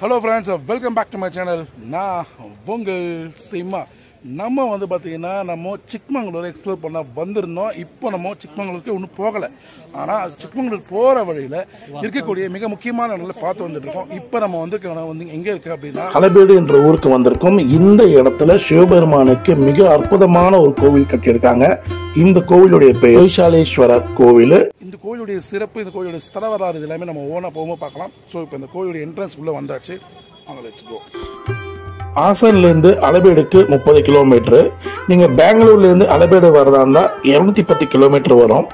Hello friends, welcome back to my channel. நான் உங்கள் சிம்மா. நம்ம பார்த்தீங்கன்னா நம்ம சிக்மங்களூர் எக்ஸ்ப்ளோர் பண்ண வந்திருந்தோம். இப்போ நம்ம சிக்மங்களூருக்கு ஒன்றும் போகலை, ஆனால் சிக்மங்களூர் போகிற வழியில் இருக்கக்கூடிய மிக முக்கியமான இடங்களை பார்த்து வந்துட்டு இருக்கோம். இப்போ நம்ம வந்து எங்கே இருக்கு அப்படின்னா ஹலபேடு என்ற ஊருக்கு வந்திருக்கோம். இந்த இடத்துல சிவபெருமானுக்கு மிக அற்புதமான ஒரு கோவில் கட்டியிருக்காங்க. இந்த கோவிலுடைய பெயர் வைசாலேஸ்வரர் கோவில். இந்த கோயிலுடைய சிறப்பு, இந்த கோயிலுடைய ஸ்தல வரலாறு எல்லாமே நம்ம ஓனா போகும்போது பார்க்கலாம். ஸோ இப்போ இந்த கோயிலுடைய என்ட்ரன்ஸ் உள்ள வந்தாச்சு. Let's go. ஆசன்ல இருந்து ஹலபேடுக்கு 30 கிலோமீட்டர். நீங்க பெங்களூர்ல இருந்து ஹலபேடு வர்றதா இருந்தா 210 கிலோமீட்டர் வரும்.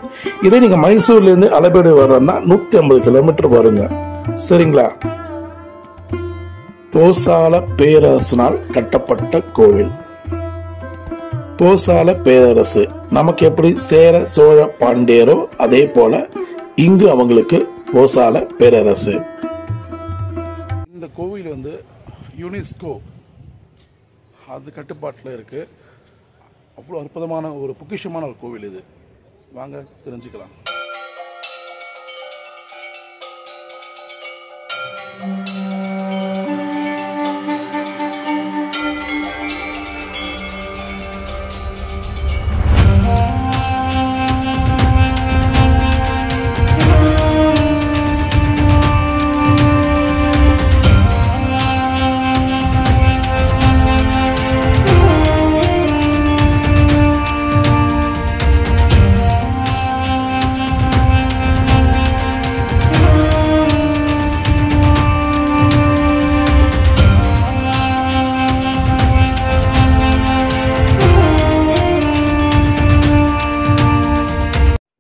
இதே நீங்க மைசூர்ல இருந்து ஹலபேடு வர்றதா 150 கிலோமீட்டர் வருங்க. சரிங்களா? போசால பேரரசினால் கட்டப்பட்ட கோவில். போசால பேரரசு நமக்கு எப்படி சேர சோழ பாண்டியரோ அதே போல இங்கு அவங்களுக்கு போசால பேரரசு. இந்த கோவில் யுனெஸ்கோ அது கட்டுப்பாட்டில் இருக்கு. அவ்வளோ அற்புதமான ஒரு பொக்கிஷமான ஒரு கோவில் இது. வாங்க தெரிஞ்சுக்கலாம்.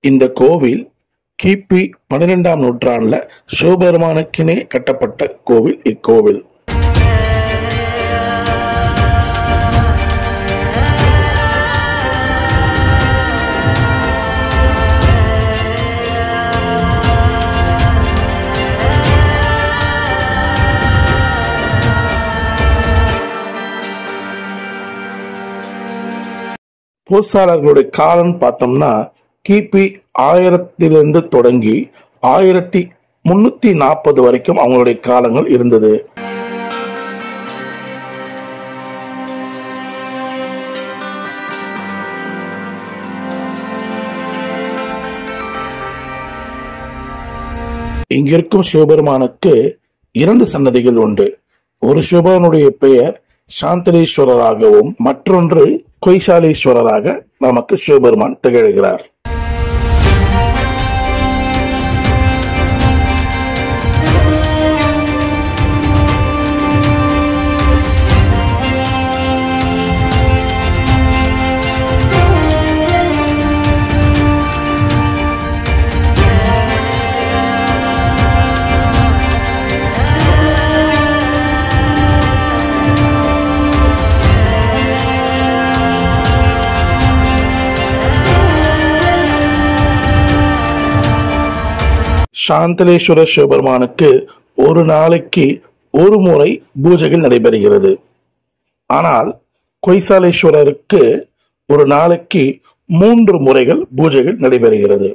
இந்த கோவில் கிபி 12ஆம் நூற்றாண்டுல சிவபெருமானுக்கினே கட்டப்பட்ட கோவில். இக்கோவில் போசாளர்களுடைய காலம் பார்த்தோம்னா கிபி 1000 தொடங்கி 1340 வரைக்கும் அவங்களுடைய காலங்கள் இருந்தது. இங்கிருக்கும் சிவபெருமானுக்கு 2 சன்னதிகள் உண்டு. ஒரு சிவபெருமானுடைய பெயர் சாந்தலேஸ்வரராகவும் மற்றொன்று கொய்சாலேஸ்வரராக நமக்கு சிவபெருமான் திகழ்கிறார். சாந்தலேஸ்வர சிவபெருமானுக்கு ஒரு நாளைக்கு ஒரு முறை பூஜைகள் நடைபெறுகிறது. ஆனால் கொய்சாலேஸ்வரருக்கு ஒரு நாளைக்கு 3 முறைகள் பூஜைகள் நடைபெறுகிறது.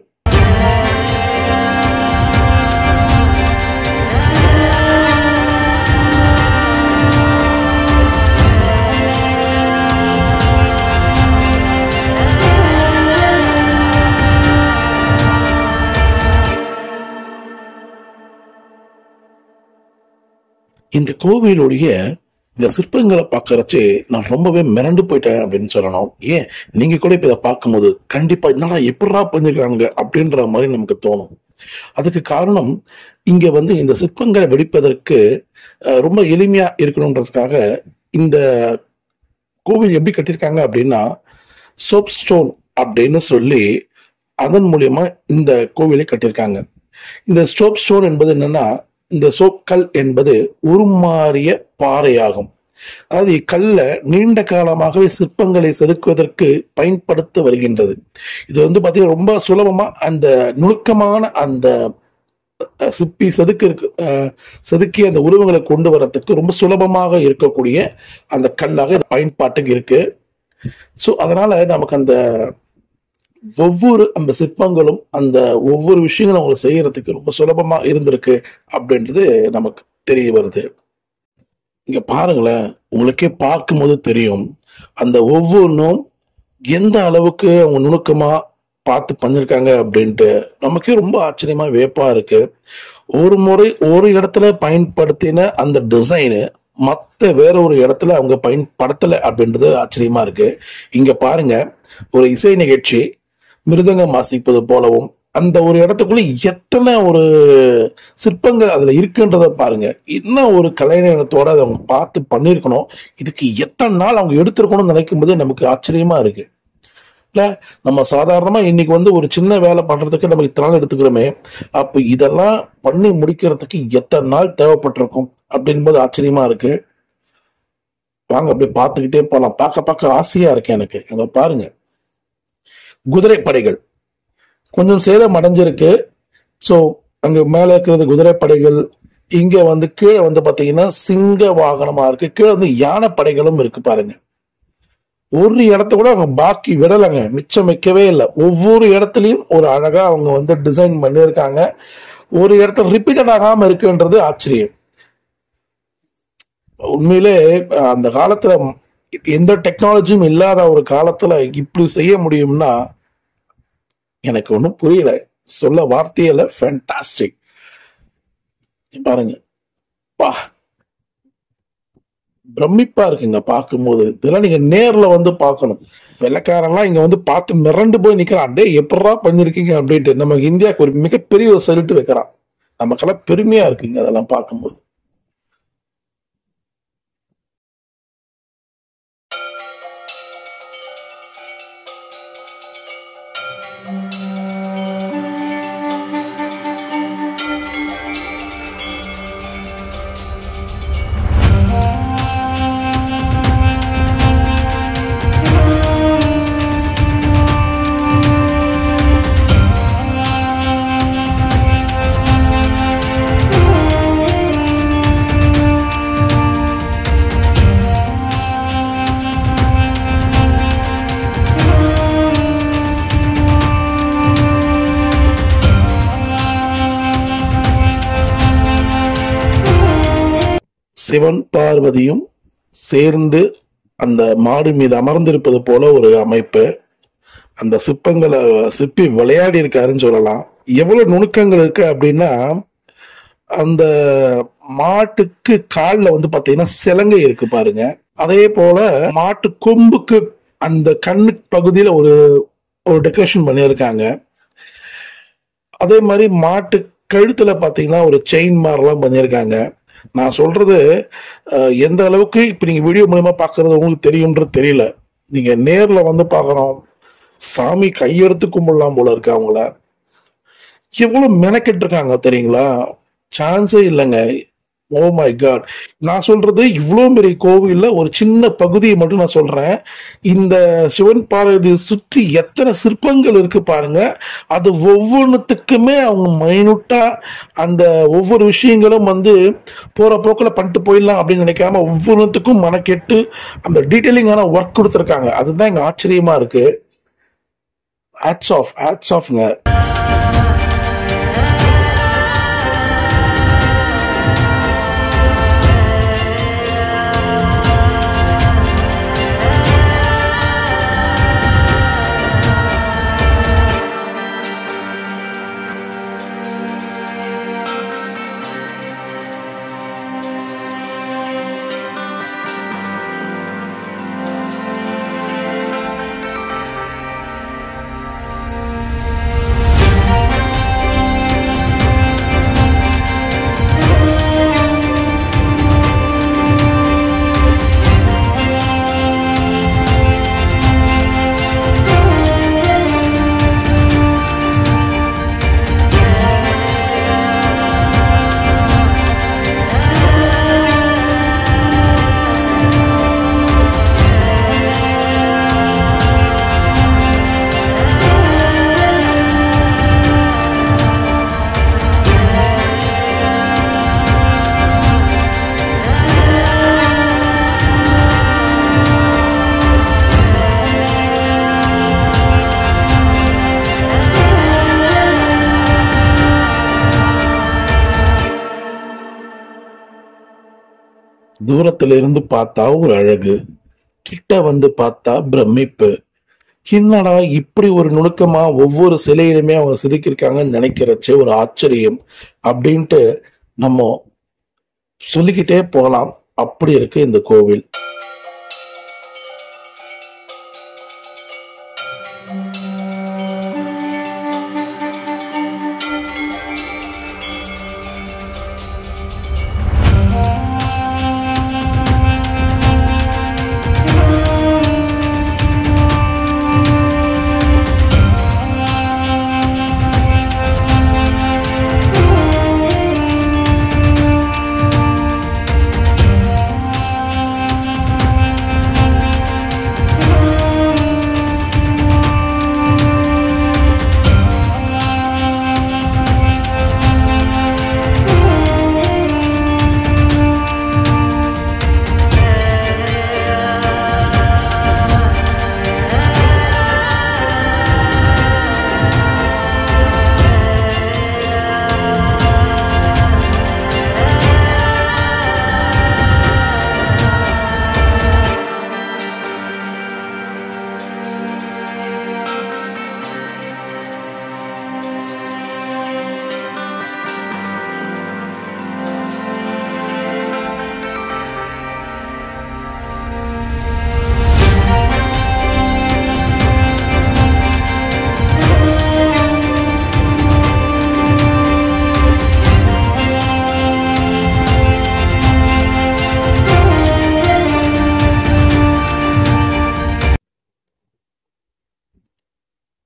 இந்த கோவிலுடைய இந்த சிற்பங்களை பார்க்கறச்சு நான் ரொம்பவே மிரண்டு போயிட்டேன் அப்படின்னு சொல்லணும். ஏன் நீங்க கூட இப்ப இதை பார்க்கும்போது கண்டிப்பா என்னடா எப்படா பண்ணிருக்காங்க அப்படின்ற மாதிரி நமக்கு தோணும். அதுக்கு காரணம் இங்க இந்த சிற்பங்களை வெடிப்பதற்கு ரொம்ப எளிமையா இருக்கணும்ன்றதுக்காக இந்த கோவில் எப்படி கட்டியிருக்காங்க அப்படின்னா சோப் ஸ்டோன் அப்படின்னு சொல்லி அதன் மூலியமா இந்த கோவிலை கட்டியிருக்காங்க. இந்த சோப் ஸ்டோன் என்பது என்னன்னா, இந்த சோப்கல் என்பது உருமாறிய பாறையாகும். அதாவது இக்கல்ல நீண்ட காலமாகவே சிற்பங்களை செதுக்குவதற்கு பயன்படுத்த வருகின்றது. இது பாத்தீங்கன்னா ரொம்ப சுலபமா அந்த நுணுக்கமான அந்த சிற்பி செதுக்கி அந்த உருவங்களை கொண்டு வரத்துக்கு ரொம்ப சுலபமாக இருக்கக்கூடிய அந்த கல்லாக பயன்பாட்டுக்கு இருக்கு. ஸோ அதனால நமக்கு அந்த ஒவ்வொரு அந்த சிற்பங்களும் அந்த ஒவ்வொரு விஷயங்களும் அவங்க செய்யறதுக்கு ரொம்ப சுலபமா இருந்திருக்கு அப்படின்றது நமக்கு தெரிய வருது. இங்க பாருங்களேன், உங்களுக்கே பார்க்கும்போது தெரியும் அந்த ஒவ்வொன்றும் எந்த அளவுக்கு அவங்க நுணுக்கமா பார்த்து பண்ணிருக்காங்க அப்படின்ட்டு நமக்கே ரொம்ப ஆச்சரியமா வியப்பா இருக்கு. ஒரு முறை ஒரு இடத்துல பயன்படுத்தின அந்த டிசைனு மத்த வேற ஒரு இடத்துல அவங்க பயன்படுத்தல அப்படின்றது ஆச்சரியமா இருக்கு. இங்க பாருங்க, ஒரு இசை நிகழ்ச்சி மிருதங்கம் வாசிப்பது போலவும் அந்த ஒரு இடத்துக்குள்ள எத்தனை ஒரு சிற்பங்கள் அதுல இருக்குன்றத பாருங்க. இன்னும் ஒரு கலைநயத்தோட அதை அவங்க பார்த்து பண்ணியிருக்கணும். இதுக்கு எத்தனை நாள் அவங்க எடுத்திருக்கணும்னு நினைக்கும் போது நமக்கு ஆச்சரியமா இருக்கு. இல்ல, நம்ம சாதாரணமா இன்னைக்கு வந்து ஒரு சின்ன வேலை பண்றதுக்கு நம்ம இத்தனை நாள் எடுத்துக்கிறோமே, அப்ப இதெல்லாம் பண்ணி முடிக்கிறதுக்கு எத்தனை நாள் தேவைப்பட்டிருக்கும் அப்படின் போது ஆச்சரியமா இருக்கு. வாங்க அப்படியே பார்த்துக்கிட்டே போலாம். பார்க்க பார்க்க ஆசையா இருக்கு எனக்கு. அங்க பாருங்க, குதிரை படைகள் கொஞ்சம் சேதம் அடைஞ்சிருக்கு. ஸோ அங்க மேல இருக்கிறது குதிரை படைகள், இங்க வந்து கீழே வந்து பாத்தீங்கன்னா சிங்க வாகனமா இருக்கு, கீழே வந்து யானை படைகளும் இருக்கு பாருங்க. ஒரு இடத்த கூட அவங்க பாக்கி விடலைங்க, மிச்சம் வைக்கவே இல்லை. ஒவ்வொரு இடத்துலயும் ஒரு அழகா அவங்க வந்து டிசைன் பண்ணியிருக்காங்க. ஒரு இடத்துல ரிப்பீட்டட் ஆகாம இருக்குன்றது ஆச்சரியம். உண்மையிலே அந்த காலத்துல எந்த டெக்னாலஜியும் இல்லாத ஒரு காலத்துல இப்படி செய்ய முடியும்னா எனக்கு ஒன்றும் புரியல, சொல்ல வார்த்தையில ஃபேண்டாஸ்டிக். பாருங்க, பா பிரமிப்பா இருக்குங்க பார்க்கும்போது. இதெல்லாம் நீங்க நேர்ல வந்து பார்க்கணும். வெள்ளக்காரெல்லாம் இங்க வந்து பார்த்து மிரண்டு போய் நிக்கிறான். டே எப்படா பண்ணிருக்கீங்க அப்படின்ட்டு. நம்ம இந்தியாவுக்கு ஒரு மிகப்பெரிய ஒரு சல்யூட் வைக்கிறான். நமக்கெல்லாம் பெருமையா இருக்குங்க அதெல்லாம் பார்க்கும்போது. சிவன் பார்வதியும் சேர்ந்து அந்த மாடு மீது அமர்ந்திருப்பது போல ஒரு அமைப்பு. அந்த சிற்பங்களை சிற்பி விளையாடி இருக்காருன்னு சொல்லலாம். எவ்வளவு நுணுக்கங்கள் இருக்கு அப்படின்னா, அந்த மாட்டுக்கு கால்ல வந்து பாத்தீங்கன்னா சிலங்கை இருக்கு பாருங்க. அதே போல மாட்டு கொம்புக்கு அந்த கண்ணு பகுதியில ஒரு ஒரு டெக்கரேஷன் பண்ணியிருக்காங்க. அதே மாதிரி மாட்டு கழுத்துல பாத்தீங்கன்னா ஒரு செயின் மாதிரிலாம் பண்ணியிருக்காங்க. நான் சொல்றது எந்த அளவுக்கு இப்ப நீங்க வீடியோ மூலமா பாக்குறது உங்களுக்கு தெரியும்ன்றது தெரியல. நீங்க நேர்ல வந்து பாக்கணும். சாமி கையெடுத்து கும்பிடலாம் போல இருக்கு அவங்கள. எவ்வளவு மெனக்கெட்டு இருக்காங்க தெரியுங்களா? சான்ஸே இல்லைங்க. Oh my God. நான் சொல்றது இவ்வளவு பெரிய கோவில்ல ஒரு சின்ன பகுதியை மட்டும் நான் சொல்றேன். இந்த சிவன் பார்வதி சுற்றி எத்தனை சிற்பங்கள் இருக்கு பாருங்க. அது ஒவ்வொன்றுத்துக்குமே அவங்க மைனூட்டா அந்த ஒவ்வொரு விஷயங்களும் வந்து போற போக்கில் பண்ணிட்டு போயிடலாம் அப்படின்னு நினைக்காம ஒவ்வொன்றுத்துக்கும் மனக்கெட்டு அந்த டீட்டெயிலிங்கான ஒர்க் கொடுத்துருக்காங்க. அதுதான் இங்க ஆச்சரியமா இருக்கு. ஹேட்ஸ் ஆஃப்ங்க. தூரத்துல இருந்து பார்த்தா ஒரு அழகு, கிட்ட வந்து பார்த்தா பிரமிப்பு. என்னடா இப்படி ஒரு நுணுக்கமா ஒவ்வொரு சிலையிலுமே அவங்க செதுக்கியிருக்காங்கன்னு நினைக்கிறச்சு ஒரு ஆச்சரியம் அப்படின்ட்டு நம்ம சொல்லிக்கிட்டே போகலாம். அப்படி இருக்கு இந்த கோவில்.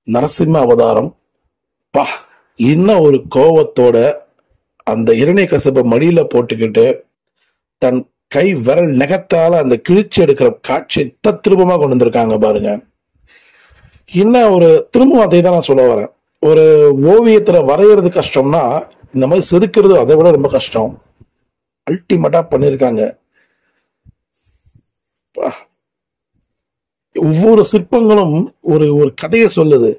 நரசிம்ம அவதாரம். பா, இன்னும் ஒரு கோவத்தோட அந்த இரணை கசப்பை மடியில போட்டுக்கிட்டு தன் கை விரல் நகத்தால அந்த கிழிச்சு எடுக்கிற காட்சி தத்ரூபமா கொண்டு வந்திருக்காங்க பாருங்க. இன்னும் ஒரு திரும்பவும் அதை தான் நான் சொல்ல வரேன். ஒரு ஓவியத்துல வரைகிறது கஷ்டம்னா இந்த மாதிரி செதுக்கிறது அதை விட ரொம்ப கஷ்டம். அல்டிமேட்டா பண்ணிருக்காங்க. ஒவ்வொரு சிற்பங்களும் ஒரு ஒரு கதையை சொல்லுது.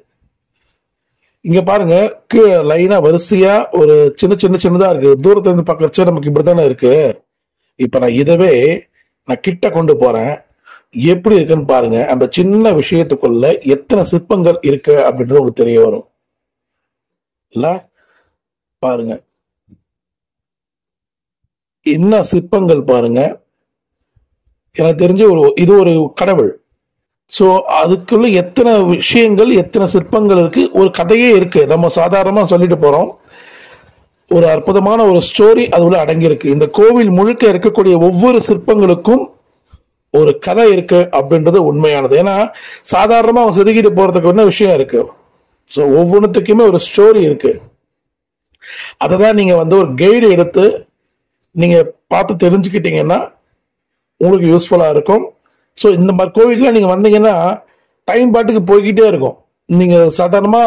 இங்க பாருங்க, கீழே லைனா வரிசையா ஒரு சின்னதா இருக்கு. தூரத்துல இருந்து பாக்கறச்சே நமக்கு இப்படித்தானே இருக்கு. இப்ப நான் இதவே நான் கிட்ட கொண்டு போறேன், எப்படி இருக்குன்னு பாருங்க. அந்த சின்ன விஷயத்துக்குள்ள எத்தனை சிற்பங்கள் இருக்கு அப்படின்றது உங்களுக்கு தெரிய வரும் இல்ல. பாருங்க என்ன சிற்பங்கள் பாருங்க. எனக்கு தெரிஞ்சு இது ஒரு கடவுள். சோ அதுக்குள்ள எத்தனை விஷயங்கள், எத்தனை சிற்பங்கள் இருக்கு, ஒரு கதையே இருக்கு. நம்ம சாதாரணமா சொல்லிட்டு போறோம், ஒரு அற்புதமான ஒரு ஸ்டோரி அதுல அடங்கி இருக்கு. இந்த கோவில் முழுக்க இருக்கக்கூடிய ஒவ்வொரு சிற்பங்களுக்கும் ஒரு கதை இருக்கு அப்படின்றது உண்மையானது. ஏன்னா சாதாரணமா அவங்க செதுக்கிட்டு போறதுக்கு என்ன விஷயம் இருக்கு. சோ ஒவ்வொன்றுத்துக்குமே ஒரு ஸ்டோரி இருக்கு. அததான் நீங்க ஒரு கைடு எடுத்து நீங்க பார்த்து தெரிஞ்சுக்கிட்டீங்கன்னா உங்களுக்கு யூஸ்ஃபுல்லா இருக்கும். ஸோ இந்த மாதிரி கோவிலுக்குலாம் நீங்க வந்தீங்கன்னா டைம் பாட்டுக்கு போய்கிட்டே இருக்கும். நீங்க சாதாரணமா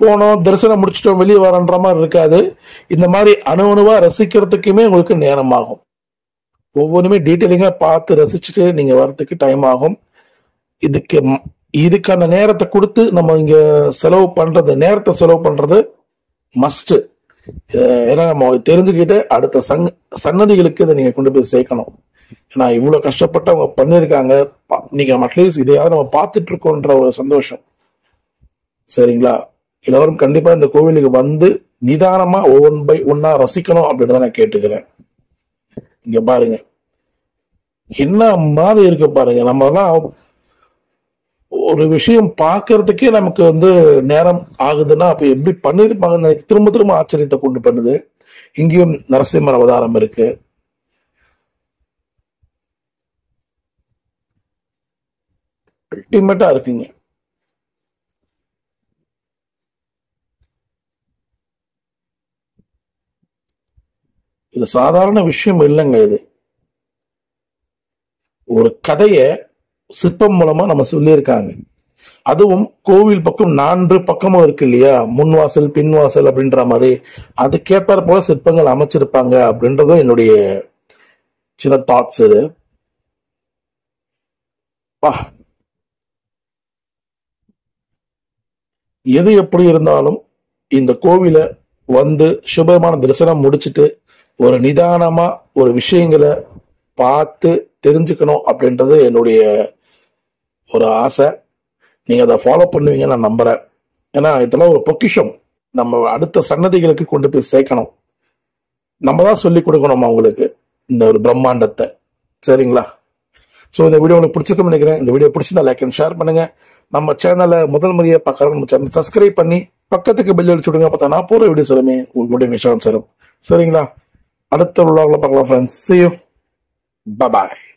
போனோம், தரிசனம் முடிச்சிட்டோம், வெளியே வரன்ற மாதிரி இருக்காது. இந்த மாதிரி அணுவா ரசிக்கிறதுக்குமே உங்களுக்கு நேரம் ஆகும். ஒவ்வொன்றுமே டீட்டெயிலிங்கா பார்த்து ரசிச்சுட்டு நீங்க வரதுக்கு டைம் ஆகும். இதுக்கான நேரத்தை கொடுத்து நம்ம இங்க நேரத்தை செலவு பண்றது மஸ்ட். ஏன்னா நம்ம தெரிஞ்சுக்கிட்டு அடுத்த சன்னதிகளுக்கு இதை நீங்க கொண்டு போய் சேர்க்கணும். ஏன்னா இவ்வளவு கஷ்டப்பட்டு அவங்க பண்ணிருக்காங்க. நீங்க அட்லீஸ்ட் இதையாவது நம்ம பார்த்துட்டு இருக்கோன்ற ஒரு சந்தோஷம். சரிங்களா? எல்லாரும் கண்டிப்பா இந்த கோவிலுக்கு வந்து நிதானமா ஒவ்வொன்னா ரசிக்கணும் அப்படின்னு நான் கேட்டுக்கிறேன். இங்க பாருங்க என்ன மாதிரி இருக்கு பாருங்க. நம்ம எல்லாம் ஒரு விஷயம் பார்க்கறதுக்கே நமக்கு நேரம் ஆகுதுன்னா அப்ப எப்படி பண்ணிருப்பாங்கன்னு திரும்ப திரும்ப ஆச்சரியத்தை கொண்டு பண்ணுது. இங்கேயும் நரசிம்மர் அவதாரம் இருக்கு. அல்டிமேட்டா இருக்குங்க. இது சாதாரண விஷயம் இல்லைங்க. இது ஒரு கதைய சிற்பம் மூலமா நம்ம சொல்லியிருக்காங்க. அதுவும் கோவில் பக்கம் 4 பக்கமும் இருக்கு இல்லையா, முன்வாசல் பின்வாசல் அப்படின்ற மாதிரி. அதுக்கேற்பார் போல சிற்பங்கள் அமைச்சிருப்பாங்க அப்படின்றதும் என்னுடைய சின்ன தாட்ஸ். இது எது எப்படி இருந்தாலும் இந்த கோவிலை வந்து சுபமான தரிசனம் முடிச்சுட்டு ஒரு நிதானமா ஒரு விஷயங்களை பார்த்து தெரிஞ்சுக்கணும் அப்படின்றது என்னுடைய ஒரு ஆசை. நீங்கள் அதை ஃபாலோ பண்ணுவீங்கன்னு நான் நம்புகிறேன். ஏன்னா இதெல்லாம் ஒரு பொக்கிஷம், நம்ம அடுத்த சன்னதிகளுக்கு கொண்டு போய் சேர்க்கணும். நம்ம தான் சொல்லி கொடுக்கணும் அவங்களுக்கு இந்த ஒரு பிரம்மாண்டத்தை. சரிங்களா? ஸோ இந்த வீடியோ உங்களுக்கு பிடிச்சிருக்குன்னு நினைக்கிறேன். இந்த வீடியோ பிடிச்சிருந்தா லைக் அண்ட் ஷேர் பண்ணுங்க. நம்ம சேனலை முதல் முறையை பார்க்குறவங்க நம்ம சேனல் சப்ஸ்கிரைப் பண்ணி பக்கத்துக்கு பெல் அடிச்சு விடுங்க. பார்த்தா நான் போகிற வீடியோஸ் எல்லாமே உங்களுக்கு நோட்டிஃபிகேஷன் சேரும். சரிங்களா? அடுத்த விழாவில் பார்க்கலாம் friends. See you. Bye bye.